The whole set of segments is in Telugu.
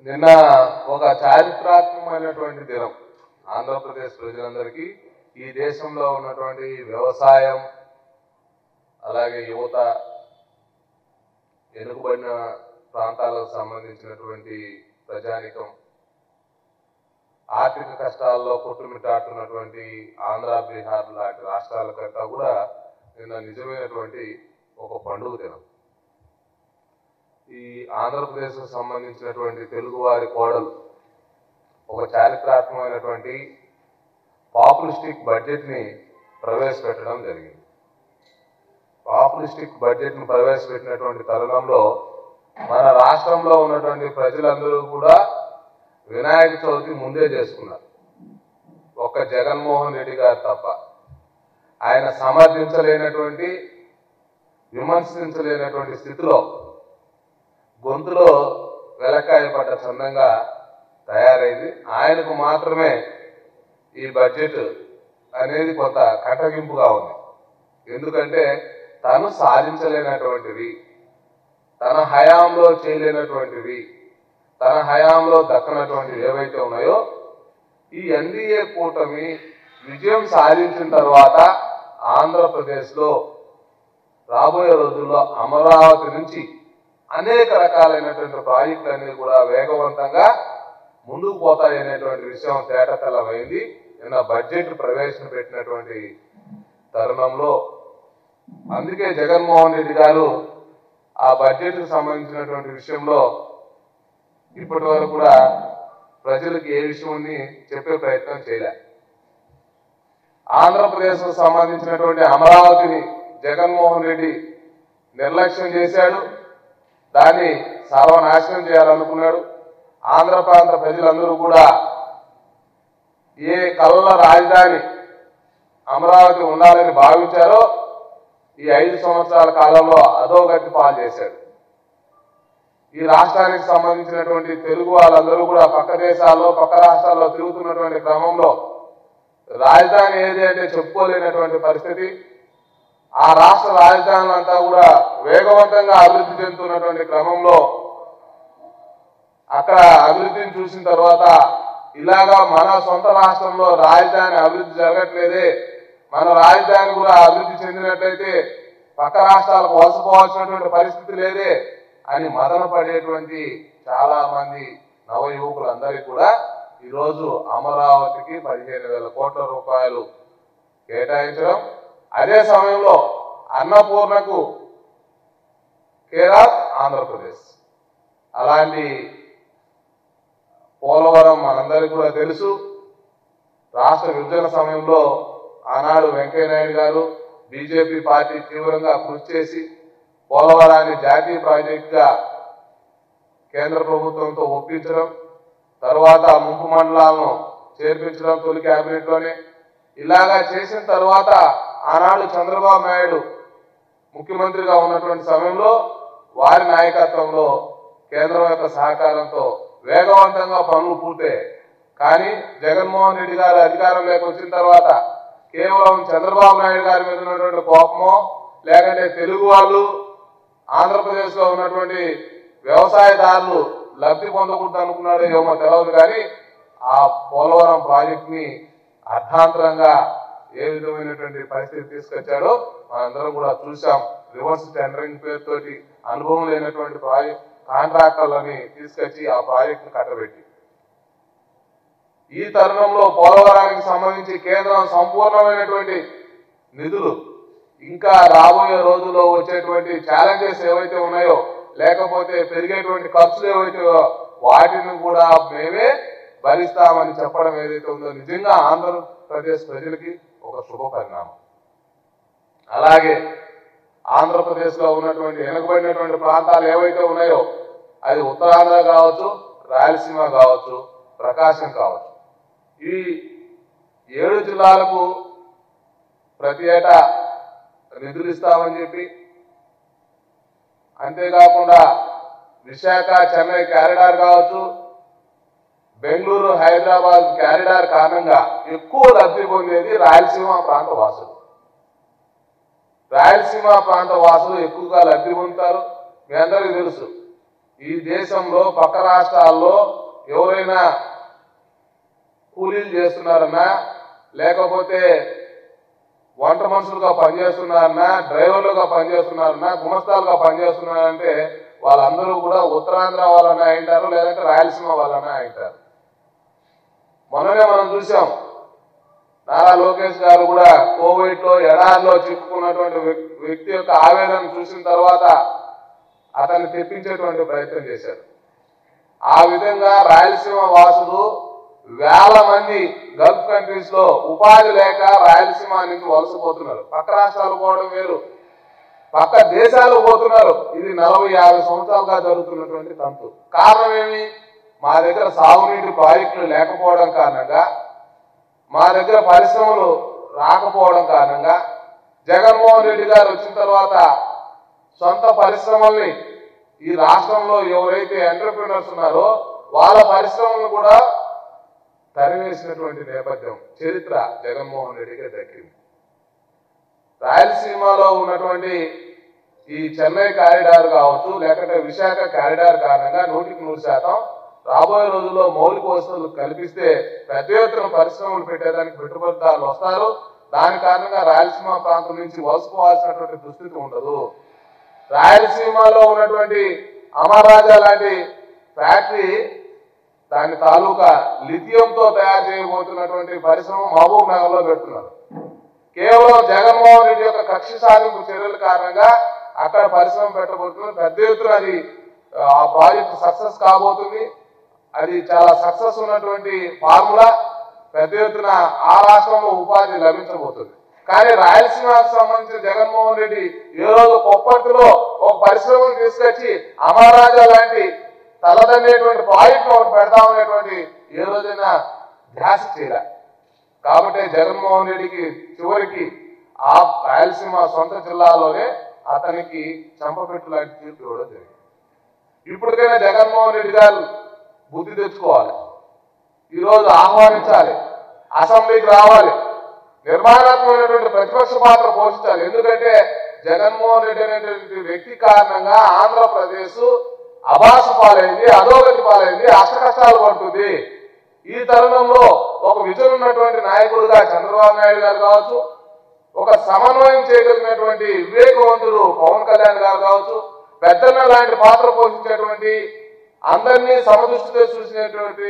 నిన్న ఒక చారిత్రాత్మకమైనటువంటి దినం ఆంధ్రప్రదేశ్ ప్రజలందరికీ ఈ దేశంలో ఉన్నటువంటి వ్యవసాయం అలాగే యువత వెనుకబడిన ప్రాంతాలకు సంబంధించినటువంటి ప్రజానికం ఆర్థిక కష్టాల్లో కొట్టుమిట్టాడుతున్నటువంటి ఆంధ్ర బీహార్ లాంటి రాష్ట్రాలకంతా కూడా నిన్న నిజమైనటువంటి ఒక పండుగ దినం. ఈ ఆంధ్రప్రదేశ్కు సంబంధించినటువంటి తెలుగువారి కోడలు ఒక చారిత్రాత్మకమైనటువంటి పాపులిస్టిక్ బడ్జెట్ని ప్రవేశపెట్టడం జరిగింది. పాపులిస్టిక్ బడ్జెట్ని ప్రవేశపెట్టినటువంటి తరుణంలో మన రాష్ట్రంలో ఉన్నటువంటి ప్రజలందరూ కూడా వినాయక చవితి ముందే చేసుకున్నారు. ఒక్క జగన్మోహన్ రెడ్డి గారు తప్ప. ఆయన సమర్థించలేనటువంటి విమర్శించలేనటువంటి స్థితిలో గొంతులో వెలకాయ పడ్డ చందంగా తయారైంది. ఆయనకు మాత్రమే ఈ బడ్జెట్ అనేది కొంత కటగింపుగా ఉంది. ఎందుకంటే తను సాధించలేనటువంటివి, తన హయాంలో చేయలేనటువంటివి, తన హయాంలో దక్కనటువంటివి ఏవైతే ఉన్నాయో ఈ ఎన్డీఏ కూటమి విజయం సాధించిన తర్వాత ఆంధ్రప్రదేశ్లో రాబోయే రోజుల్లో అమరావతి నుంచి అనేక రకాలైనటువంటి ప్రాజెక్టులు అనేవి కూడా వేగవంతంగా ముందుకు పోతాయనేటువంటి విషయం తేటతెల్లమైంది. నిన్న బడ్జెట్ ప్రవేశపెట్టినటువంటి తరుణంలో అందుకే జగన్మోహన్ రెడ్డి గారు ఆ బడ్జెట్కు సంబంధించినటువంటి విషయంలో ఇప్పటి వరకు కూడా ప్రజలకు ఏ విషయాన్ని చెప్పే ప్రయత్నం చేయలే. ఆంధ్రప్రదేశ్కు సంబంధించినటువంటి అమరావతిని జగన్మోహన్ రెడ్డి నిర్లక్ష్యం చేశాడు. దాన్ని సర్వనాశనం చేయాలనుకున్నాడు. ఆంధ్ర ప్రాంత ప్రజలందరూ కూడా ఏ కళ్ళ రాజధాని అమరావతి ఉండాలని భావించారో ఈ 5 సంవత్సరాల కాలంలో అధోగతి పాలు చేశాడు. ఈ రాష్ట్రానికి సంబంధించినటువంటి తెలుగు వాళ్ళందరూ కూడా పక్క దేశాల్లో పక్క రాష్ట్రాల్లో తిరుగుతున్నటువంటి క్రమంలో రాజధాని ఏది అంటే చెప్పుకోలేనటువంటి పరిస్థితి. ఆ రాష్ట్ర రాజధానులంతా కూడా వేగవంతంగా అభివృద్ధి చెందుతున్నటువంటి క్రమంలో అక్కడ అభివృద్ధిని చూసిన తర్వాత ఇలాగా మన సొంత రాష్ట్రంలో రాజధాని అభివృద్ధి జరగట్లేదే, మన రాజధాని కూడా అభివృద్ధి చెందినట్లయితే పక్క రాష్ట్రాలకు వలసపోవాల్సినటువంటి పరిస్థితి లేదే అని మదన పడేటువంటి చాలా మంది నవ యువకులందరికీ కూడా ఈరోజు అమరావతికి 15,000 కోట్ల రూపాయలు కేటాయించడం, అదే సమయంలో అన్నపూర్ణకు కేర్ ఆఫ్ ఆంధ్రప్రదేశ్. అలాంటి పోలవరం మనందరికీ కూడా తెలుసు. రాష్ట్ర విభజన సమయంలో ఆనాడు వెంకయ్యనాయుడు గారు బీజేపీ పార్టీ తీవ్రంగా కృషి చేసి పోలవరాన్ని జాతీయ ప్రాజెక్టుగా కేంద్ర ప్రభుత్వంతో ఒప్పించడం, తర్వాత ముంపు మండలాలను చేర్పించడం తొలి క్యాబినెట్లోనే. ఇలాగా చేసిన తర్వాత ఆనాడు చంద్రబాబు నాయుడు ముఖ్యమంత్రిగా ఉన్నటువంటి సమయంలో వారి నాయకత్వంలో కేంద్రం యొక్క సహకారంతో వేగవంతంగా పనులు పూర్తయ్యాయి. కానీ జగన్మోహన్ రెడ్డి గారు అధికారంలోకి వచ్చిన తర్వాత కేవలం చంద్రబాబు నాయుడు గారి మీద ఉన్నటువంటి కోపమో లేకంటే తెలుగు వాళ్ళు ఆంధ్రప్రదేశ్లో ఉన్నటువంటి వ్యవసాయదారులు లబ్ధి పొందకూడదు అనుకున్నాడో ఏమో తెలియదు. కానీ ఆ పోలవరం ప్రాజెక్టుని అర్థాంతరంగా ఏ విధమైనటువంటి పరిస్థితి తీసుకొచ్చాడో మనందరం కూడా చూసాం. రివర్స్ టెండరింగ్ పేరుతోటి అనుభవం లేనటువంటి కాంట్రాక్టర్లని తీసుకొచ్చి ఆ ప్రాజెక్టును కట్టబెట్టి ఈ తరుణంలో పోలవరానికి సంబంధించి కేంద్రం సంపూర్ణమైనటువంటి నిధులు ఇంకా రాబోయే రోజుల్లో వచ్చేటువంటి ఛాలెంజెస్ ఏవైతే ఉన్నాయో లేకపోతే పెరిగేటువంటి ఖర్చులు ఏవైతే వాటిని కూడా మేమే భరిస్తామని చెప్పడం ఏదైతే ఉందో నిజంగా ఆంధ్రప్రదేశ్ ప్రజలకి ఒక శుభ పరిణామం. అలాగే ఆంధ్రప్రదేశ్లో ఉన్నటువంటి వెనుకబడినటువంటి ప్రాంతాలు ఏవైతే ఉన్నాయో అది ఉత్తరాంధ్ర కావచ్చు, రాయలసీమ కావచ్చు, ప్రకాశం కావచ్చు, ఈ 7 జిల్లాలకు ప్రతి ఏటా నిధులు ఇస్తామని చెప్పి, అంతేకాకుండా విశాఖ చెన్నై క్యారిడార్ కావచ్చు, బెంగళూరు హైదరాబాద్ క్యారిడార్ కారణంగా ఎక్కువ లబ్ధి పొందేది రాయలసీమ ప్రాంత వాసులు. రాయలసీమ ప్రాంత వాసులు ఎక్కువగా లబ్ధి పొందుతారు. మీ అందరికీ తెలుసు ఈ దేశంలో పక్క రాష్ట్రాల్లో ఎవరైనా కూలీలు చేస్తున్నారన్నా లేకపోతే వంట మనుషులుగా పనిచేస్తున్నారన్నా డ్రైవర్లుగా పనిచేస్తున్నారన్నా గుమస్తాలుగా పనిచేస్తున్నారంటే వాళ్ళందరూ కూడా ఉత్తరాంధ్ర వాళ్ళనే అయింటారు, లేదంటే రాయలసీమ వాళ్ళనే అయింటారు. మొన్ననే మనం చూసాం, నారా లోకేష్ గారు కూడా కోవిడ్లో ఎడారిలో చిక్కుకున్నటువంటి వ్యక్తి యొక్క ఆవేదన చూసిన తర్వాత అతన్ని తెప్పించేటువంటి ప్రయత్నం చేశారు. ఆ విధంగా రాయలసీమ వాసులు వేల మంది గల్ఫ్ కంట్రీస్ లో ఉపాధి లేక రాయలసీమ నుంచి వలసపోతున్నారు. పక్క రాష్ట్రాలు పోవడం వేరు, పక్క దేశాలు పోతున్నారు. ఇది 40-50 సంవత్సరాలుగా జరుగుతున్నటువంటి తంతు. కారణం ఏమి? మా దగ్గర సాగునీటి ప్రాజెక్టులు లేకపోవడం కారణంగా, మా దగ్గర పరిశ్రమలు రాకపోవడం కారణంగా, జగన్మోహన్ రెడ్డి గారు వచ్చిన తర్వాత సొంత పరిశ్రమల్ని ఈ రాష్ట్రంలో ఎవరైతే ఎంటర్ప్రినర్స్ ఉన్నారో వాళ్ళ పరిశ్రమలను కూడా తరివేసినటువంటి నేపథ్యం చరిత్ర జగన్మోహన్ రెడ్డికి దక్కింది. రాయలసీమలో ఉన్నటువంటి ఈ చెన్నై కారిడార్ కావచ్చు, లేకపోతే విశాఖ కారిడార్ కారణంగా 100% రాబోయే రోజుల్లో మౌలిక వసతులు కల్పిస్తే పెద్ద ఎత్తున పరిశ్రమలు పెట్టేదానికి పెట్టుబడిదారులు వస్తారు. దాని కారణంగా రాయలసీమ ప్రాంతం నుంచి వలసపోవాల్సినటువంటి దుస్థితి ఉండదు. రాయలసీమలో ఉన్నటువంటి అమర్రాజా లాంటి ఫ్యాక్టరీ దాని తాలూకా లిథియంతో తయారు చేయబోతున్నటువంటి పరిశ్రమ మహబూబ్ నగర్ లో పెడుతున్నారు. కేవలం జగన్మోహన్ రెడ్డి యొక్క కక్ష సాధింపు చర్యల కారణంగా అక్కడ పరిశ్రమ పెట్టబోతున్నారు. పెద్ద ఎత్తున అది ఆ ప్రాజెక్ట్ సక్సెస్ కాబోతుంది. అది చాలా సక్సెస్ ఉన్నటువంటి ఫార్ములా. పెద్ద ఎత్తున ఆ రాష్ట్రంలో ఉపాధి లభించబోతుంది. కానీ రాయలసీమకు సంబంధించిన జగన్మోహన్ రెడ్డి ఏ రోజు కొప్పర్తిలో ఒక పరిశ్రమను తీసుకొచ్చి అమర్రాజా లాంటి తలదన్నేటువంటి ప్రాజెక్ట్ ఒకటి పెడతామనేటువంటి ఏ రోజైనా ధ్యాస చేయాలి. కాబట్టి జగన్మోహన్ రెడ్డికి చివరికి ఆ రాయలసీమ సొంత జిల్లాలోనే అతనికి చంపపెట్టు లాంటి తీర్పు ఇవ్వడం జరిగింది. ఇప్పటికైనా జగన్మోహన్ రెడ్డి గారు బుద్ధి తెచ్చుకోవాలి. ఈరోజు ఆహ్వానించాలి, అసెంబ్లీకి రావాలి, నిర్మాణాత్మకమైనటువంటి ప్రతిపక్ష పాత్ర పోషించాలి. ఎందుకంటే జగన్మోహన్ రెడ్డి అనేటువంటి వ్యక్తి కారణంగా ఆంధ్రప్రదేశ్ అభాస పాలైంది, అధోగతి పాలైంది, అష్టకష్టాలు పడుతుంది. ఈ తరుణంలో ఒక విజన్ ఉన్నటువంటి నాయకుడుగా చంద్రబాబు నాయుడు గారు కావచ్చు, ఒక సమన్వయం చేయగలిగినటువంటి వివేకవంతుడు పవన్ కళ్యాణ్ గారు కావచ్చు, పెద్దన్న లాంటి పాత్ర పోషించేటువంటి అందరినీ సమదృష్టితో చూసినటువంటి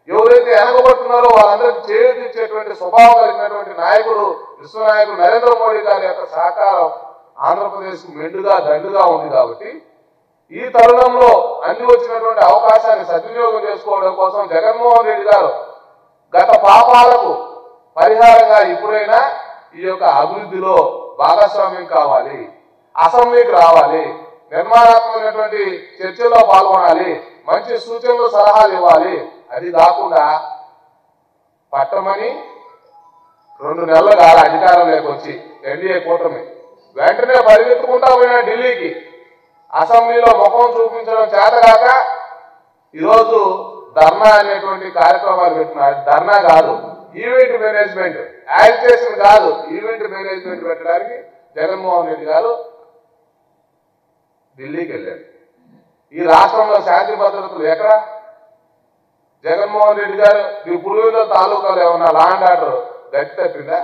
ఎవరైతే వెనకబడుతున్నారో వాళ్ళందరికీ చేయూతిచ్చేటువంటి స్వభావం కలిగినటువంటి నాయకుడు విశ్వనాయకుడు నరేంద్ర మోడీ గారి యొక్క సహకారం ఆంధ్రప్రదేశ్ మెండుగా దండుగా ఉంది. కాబట్టి ఈ తరుణంలో అన్ని వచ్చినటువంటి అవకాశాన్ని సద్వినియోగం చేసుకోవడం కోసం జగన్మోహన్ రెడ్డి గారు గత పాపాలకు పరిహారంగా ఇప్పుడైనా ఈ యొక్క అభివృద్ధిలో భాగస్వామ్యం కావాలి, అసెంబ్లీకి రావాలి, నిర్మాణాత్మకమైనటువంటి చర్చలో పాల్గొనాలి, మంచి సూచనలు సలహాలు ఇవ్వాలి. అది కాకుండా పట్టమని 2 నెలలు కాల అధికారంలోకి వచ్చి ఎన్డీఏ కూటమి వెంటనే పరిగెత్తుకుంటా పోయిన ఢిల్లీకి అసెంబ్లీలో ముఖం చూపించడం చేతగాక ఈరోజు ధర్నా అనేటువంటి కార్యక్రమాలు పెట్టినారు. ధర్నా కాదు, ఈవెంట్ మేనేజ్మెంట్, యాజిటేషన్ కాదు, ఈవెంట్ మేనేజ్మెంట్ పెట్టడానికి జగన్మోహన్ రెడ్డి గారు ఢిల్లీకి వెళ్ళారు. ఈ రాష్ట్రంలో శాంతి భద్రతలు ఎక్కడ? జగన్మోహన్ రెడ్డి గారు ఈ పులివెందుల తాలూకాలో ఏమన్నా లా అండ్ ఆర్డర్ గట్టి తప్పిందా?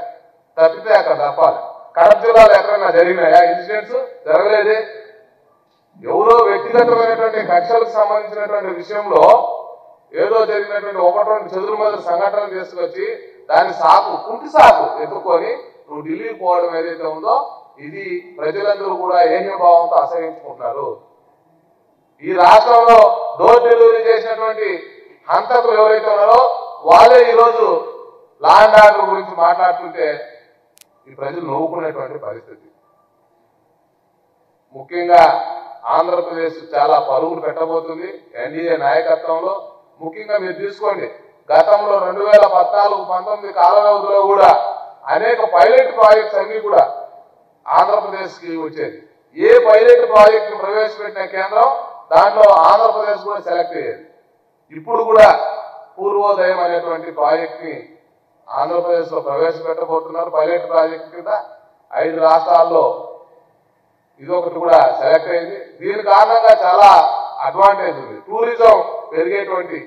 తప్పితే అక్కడ తప్పాలి. కడప జిల్లాలో ఎక్కడైనా జరిగినాయా ఇన్సిడెంట్స్? జరగలేదే. ఎవరో వ్యక్తిగతమైనటువంటి కక్షలకు సంబంధించినటువంటి విషయంలో ఏదో జరిగినటువంటి 1-2 చెదురుమదురు సంఘటనలు తీసుకొచ్చి దాని కుంటి సాకు ఎత్తుకొని నువ్వు ఢిల్లీకి పోవడం ఏదైతే ఉందో ఇది ప్రజలందరూ కూడా ఏహ్యభావంతో అసహించుకుంటున్నారు. ఈ రాష్ట్రంలో డోర్ డెలివరీ చేసినటువంటి హంతకులు ఎవరైతే ఉన్నారో వాళ్ళే ఈరోజు లా అండ్ ఆర్డర్ గురించి మాట్లాడుతుంటే ఈ ప్రజలు నవ్వుకునేటువంటి పరిస్థితి. ముఖ్యంగా ఆంధ్రప్రదేశ్ చాలా పరుగులు పెట్టబోతుంది ఎన్డీఏ నాయకత్వంలో. ముఖ్యంగా మీరు తీసుకోండి, గతంలో 2014-19 కాల వ్యవధిలో కూడా అనేక పైలట్ ప్రాజెక్ట్స్ అన్ని కూడా ఆంధ్రప్రదేశ్కి వచ్చేది. ఏ పైలట్ ప్రాజెక్ట్ ప్రవేశపెట్టిన కేంద్రం దాంట్లో ఆంధ్రప్రదేశ్ కూడా సెలెక్ట్ అయ్యేది. ఇప్పుడు కూడా పూర్వోదయం అనేటువంటి ప్రాజెక్ట్ ని ఆంధ్రప్రదేశ్ లో ప్రవేశపెట్టబోతున్నారు. పైలట్ ప్రాజెక్ట్ కింద 5 రాష్ట్రాల్లో ఇదొకటి కూడా సెలెక్ట్ అయింది. దీని కారణంగా చాలా అడ్వాంటేజ్ ఉంది. టూరిజం పెరిగేటువంటి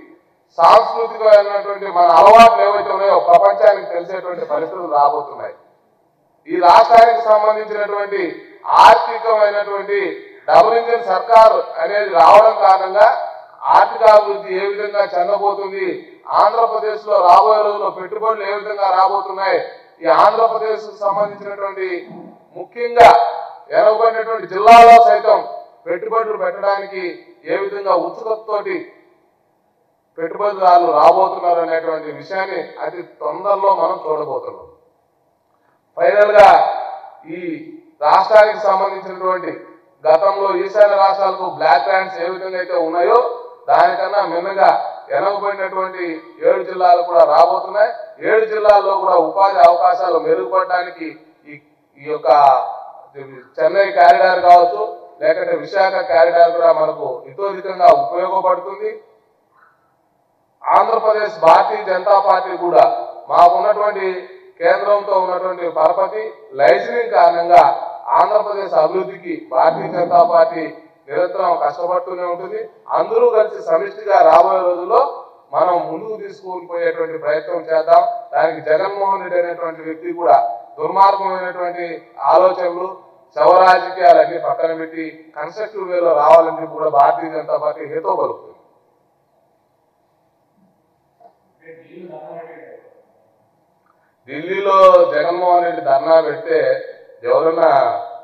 సాంస్కృతికమైనటువంటి మన అలవాట్లు ఏవైతే ఉన్నాయో ప్రపంచానికి తెలిసేటువంటి పరిస్థితులు రాబోతున్నాయి. ఈ రాష్ట్రానికి సంబంధించినటువంటి ఆర్థికమైనటువంటి డబుల్ ఇంజిన్ సర్కార్ అనేది రావడం కారణంగా ఆర్థిక అభివృద్ధి ఏ విధంగా చెందబోతుంది, ఆంధ్రప్రదేశ్ లో రాబోయే రోజుల్లో పెట్టుబడులు ఏ విధంగా రాబోతున్నాయి, ఈ ఆంధ్రప్రదేశ్ కు సంబంధించినటువంటి ముఖ్యంగా వెనుకబడినటువంటి జిల్లాలో సైతం పెట్టుబడులు పెట్టడానికి ఏ విధంగా ఉత్సుకతతోటి పెట్టుబడిదారులు రాబోతున్నారు అనేటువంటి విషయాన్ని అతి తొందరలో మనం చూడబోతున్నాం. ఫైనల్ గా ఈ రాష్ట్రానికి సంబంధించినటువంటి గతంలో ఈశాన్య రాష్ట్రాలకు బ్లాక్ ల్యాండ్స్ ఏ విధంగా అయితే ఉన్నాయో దానికన్నా మిన్నగా వెనుకబడినటువంటి 7 జిల్లాలు కూడా రాబోతున్నాయి. 7 జిల్లాల్లో కూడా ఉపాధి అవకాశాలు మెరుగుపడడానికి ఈ యొక్క చెన్నై కారిడార్ కావచ్చు, లేకపోతే విశాఖ కారిడార్ కూడా మనకు ఇతోధికంగా ఉపయోగపడుతుంది. ఆంధ్రప్రదేశ్ భారతీయ జనతా పార్టీ కూడా మాకున్నటువంటి కేంద్రంతో ఉన్నటువంటి పరపతి లైసెన్సింగ్ కారణంగా ఆంధ్రప్రదేశ్ అభివృద్ధికి భారతీయ జనతా పార్టీ నిరంతరం కష్టపడుతూనే ఉంటుంది. అందరూ కలిసి సమిష్టిగా రాబోయే రోజుల్లో మనం ముందుకు తీసుకొని పోయేటువంటి ప్రయత్నం చేద్దాం. దానికి జగన్మోహన్ రెడ్డి అనేటువంటి వ్యక్తి కూడా దుర్మార్గమైనటువంటి ఆలోచనలు శవ రాజకీయాలన్నీ పక్కన పెట్టి కన్స్ట్రక్టివ్ వేలో రావాలని కూడా భారతీయ జనతా పార్టీ హేతో పలుకుతుంది. ఢిల్లీలో జగన్మోహన్ రెడ్డి ధర్నా పెడితే ఎవరన్నా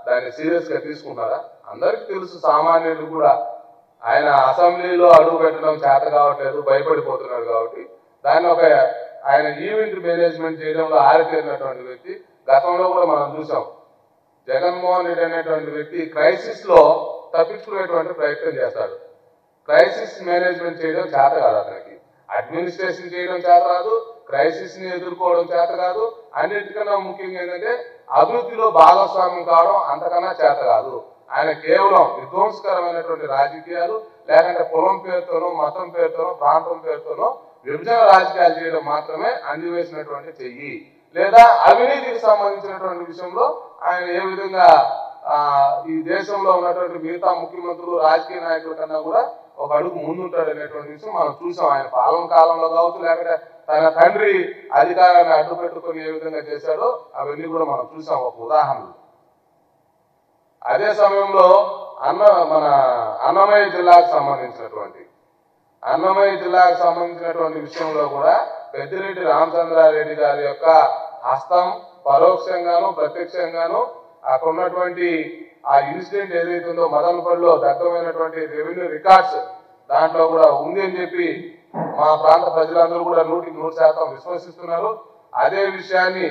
దాన్ని సీరియస్ గా తీసుకుంటారా? అందరికీ తెలుసు, సామాన్యులు కూడా ఆయన అసెంబ్లీలో అడుగు పెట్టడం చేత కావట్లేదు, భయపడిపోతున్నాడు. కాబట్టి దాన్ని ఒక ఆయన ఈవెంట్ మేనేజ్మెంట్ చేయడంలో ఆరితేరినటువంటి వ్యక్తి. గతంలో కూడా మనం చూసాం, జగన్మోహన్ రెడ్డి అనేటువంటి వ్యక్తి క్రైసిస్ లో తప్పించుకునేటువంటి ప్రయత్నం చేస్తాడు. క్రైసిస్ మేనేజ్మెంట్ చేయడం చేత కాదు అతనికి, అడ్మినిస్ట్రేషన్ చేయడం చేత కాదు, క్రైసిస్ ని ఎదుర్కోవడం చేత కాదు. అన్నిటికన్నా ముఖ్యంగా ఏంటంటే అభివృద్ధిలో భాగస్వామ్యం కావడం అంతకన్నా చేత కాదు. ఆయన కేవలం విధ్వంసకరమైనటువంటి రాజకీయాలు, లేకంటే కులం పేరుతోనో మతం పేరుతోనో ప్రాంతం పేరుతోనో విభజన రాజకీయాలు చేయడం మాత్రమే అందివేసినటువంటి చెయ్యి. లేదా అవినీతికి సంబంధించినటువంటి విషయంలో ఆయన ఏ విధంగా ఈ దేశంలో ఉన్నటువంటి మిగతా ముఖ్యమంత్రులు రాజకీయ నాయకుల కన్నా కూడా ఒక అడుగు ముందుంటాడు అనేటువంటి విషయం మనం చూసాం. ఆయన పాలన కాలంలో కావచ్చు, లేకపోతే తన తండ్రి అధికారాన్ని అడ్డు పెట్టుకొని ఏ విధంగా చేశాడో అవన్నీ కూడా మనం చూసాం ఒక ఉదాహరణలు. అదే సమయంలో మన అన్నమయ్య జిల్లాకు సంబంధించినటువంటి విషయంలో కూడా పెద్దిరెడ్డి రామచంద్రారెడ్డి గారి యొక్క హస్తం పరోక్షంగాను ప్రత్యక్షంగాను అక్కడ ఉన్నటువంటి ఆ ఇన్సిడెంట్ ఏదైతే ఉందో మదనపల్లిలో దగ్ధమైనటువంటి రెవెన్యూ రికార్డ్స్ దాంట్లో కూడా ఉంది అని చెప్పి మా ప్రాంత ప్రజలందరూ కూడా 100% విశ్వసిస్తున్నారు. అదే విషయాన్ని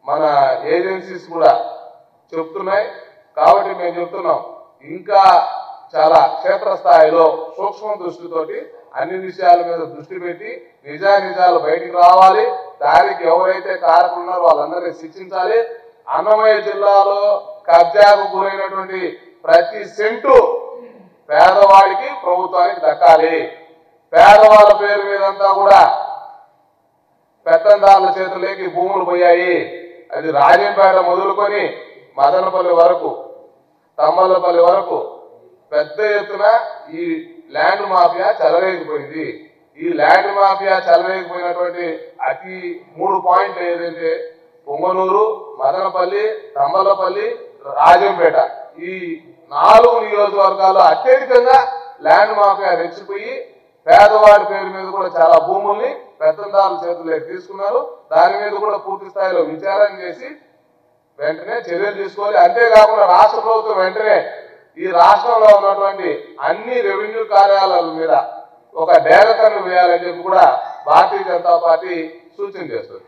మన ఏజెన్సీస్ కూడా చెప్తున్నాయి. కాబట్టి మేము చెప్తున్నాం, ఇంకా చాలా క్షేత్రస్థాయిలో సూక్ష్మ దృష్టితోటి అన్ని విషయాల మీద దృష్టి పెట్టి నిజాలు బయటికి రావాలి. దానికి ఎవరైతే కారకులు ఉన్నారో వాళ్ళందరినీ శిక్షించాలి. అన్నమయ్య జిల్లాలో కబ్జాకు గురైనటువంటి ప్రతి సెంటు పేదవాడికి ప్రభుత్వానికి దక్కాలి. పేదవాళ్ళ పేరు మీదంతా కూడా పెత్తందారుల చేతుల్లోకి భూములు పోయాయి. అది రాజంపేట మొదలుకొని మదనపల్లి వరకు, తమ్మలపల్లి వరకు పెద్ద ఎత్తున ఈ ల్యాండ్ మాఫియా చెలరేగిపోయింది. ఈ ల్యాండ్ మాఫియా చెలరేగిపోయినటువంటి అతి 3 పాయింట్లు ఏదైతే పొంగనూరు, మదనపల్లి, తమ్మలపల్లి, రాజంపేట ఈ 4 నియోజకవర్గాల్లో అత్యధికంగా ల్యాండ్ మాఫియా రెచ్చిపోయి పేదవాడి పేరు మీద కూడా చాలా భూముల్ని పెత్తందారుల చేతుల్లోకి తీసుకున్నారు. దాని మీద కూడా పూర్తి స్థాయిలో విచారణ చేసి వెంటనే చర్యలు తీసుకోవాలి. అంతేకాకుండా రాష్ట్ర ప్రభుత్వం వెంటనే ఈ రాష్ట్రంలో ఉన్నటువంటి అన్ని రెవెన్యూ కార్యాలయాల మీద ఒక డేగతను వేయాలని చెప్పి కూడా భారతీయ జనతా పార్టీ సూచన చేస్తుంది.